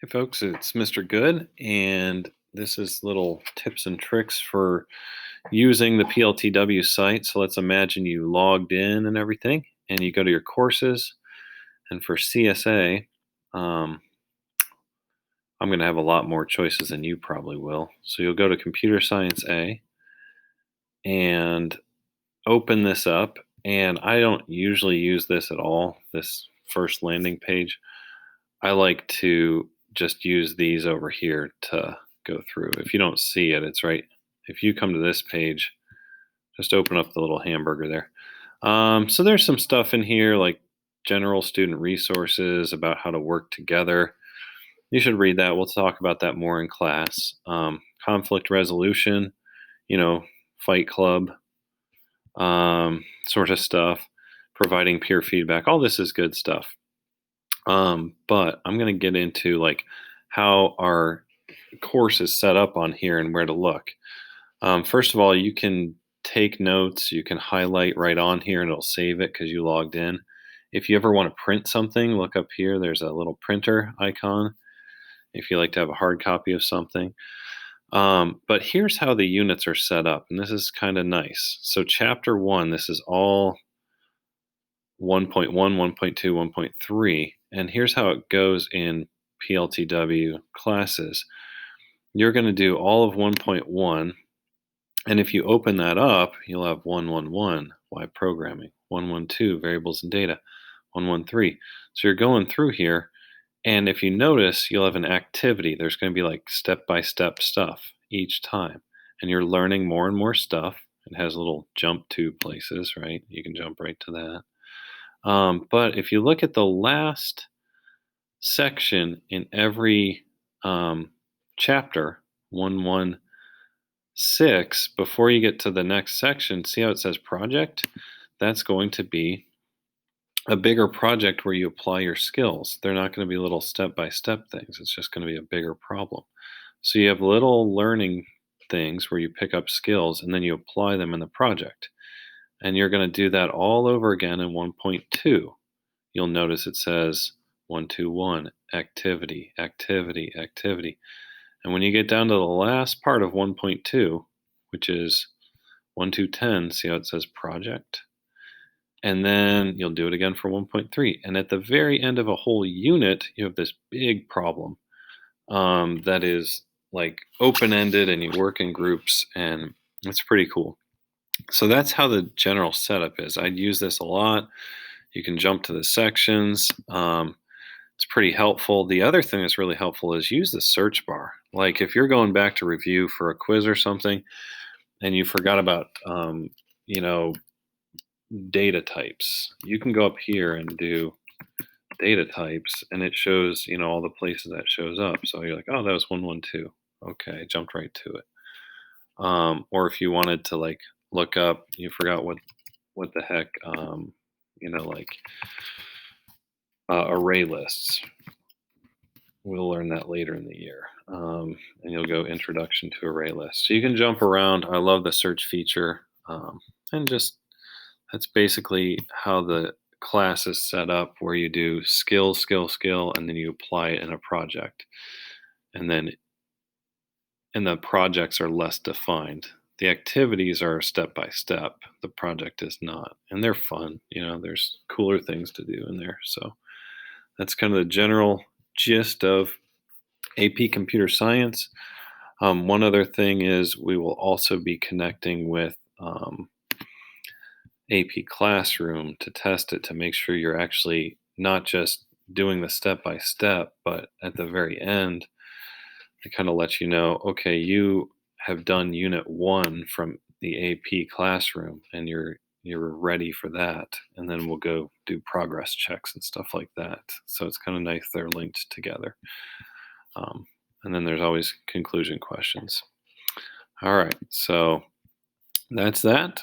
Hey folks, it's Mr. Good, and this is little tips and tricks for using the PLTW site. So let's imagine you logged in and everything, and you go to your courses. And for CSA, um, I'm going to have a lot more choices than you probably will. So you'll go to Computer Science A and open this up. And I don't usually use this at all, this first landing page. I like to just use these over here to go through. If you don't see it, it's right. If you come to this page, just open up the little hamburger there. So there's some stuff in here like general student resources about how to work together. You should read that. We'll talk about that more in class. Conflict resolution, fight club, sort of stuff, providing peer feedback. All this is good stuff. But I'm going to get into like how our course is set up on here and where to look. First of all, you can take notes. You can highlight right on here and it'll save it because you logged in. If you ever want to print something, look up here. There's a little printer icon if you like to have a hard copy of something. But here's how the units are set up, and this is kind of nice. So, chapter one, this is all 1.1, 1.2, 1.3. And here's how it goes in PLTW classes. You're going to do all of 1.1. And if you open that up, you'll have 111, why programming, 112, variables and data, 113. So you're going through here. And if you notice, you'll have an activity. There's going to be like step by step stuff each time. And you're learning more and more stuff. It has little jump to places, right? You can jump right to that. But if you look at the last section in every chapter, 116, before you get to the next section, see how it says project? That's going to be a bigger project where you apply your skills. They're not going to be little step by step things, it's just going to be a bigger problem. So you have little learning things where you pick up skills and then you apply them in the project. And you're going to do that all over again in 1.2. You'll notice it says 121, activity, activity, activity. And when you get down to the last part of 1.2, which is 1 to 10, see how it says project? And then you'll do it again for 1.3. And at the very end of a whole unit, you have this big problem that is like open ended and you work in groups, and it's pretty cool. So that's how the general setup is. I'd use this a lot. You can jump to the sections. It's pretty helpful. The other thing that's really helpful is use the search bar. Like if you're going back to review for a quiz or something and you forgot about, data types, you can go up here and do data types and it shows, all the places that shows up. So you're like, oh, that was 112. Okay, jumped right to it. Or if you wanted to like look up, you forgot what the heck, like array lists. We'll learn that later in the year. And you'll go introduction to array lists. So you can jump around. I love the search feature. And just that's basically how the class is set up, where you do skill, skill, skill, and then you apply it in a project. And the projects are less defined. The activities are step by step. The project is not. And they're fun. There's cooler things to do in there. So that's kind of the general gist of AP Computer Science. One other thing is we will also be connecting with AP Classroom to test it, to make sure you're actually not just doing the step by step, but at the very end, it kind of lets you know, okay, you have done unit 1 from the AP Classroom and you're ready for that. And then we'll go do progress checks and stuff like that. So it's kind of nice they're linked together. And then there's always conclusion questions. All right, so that's that.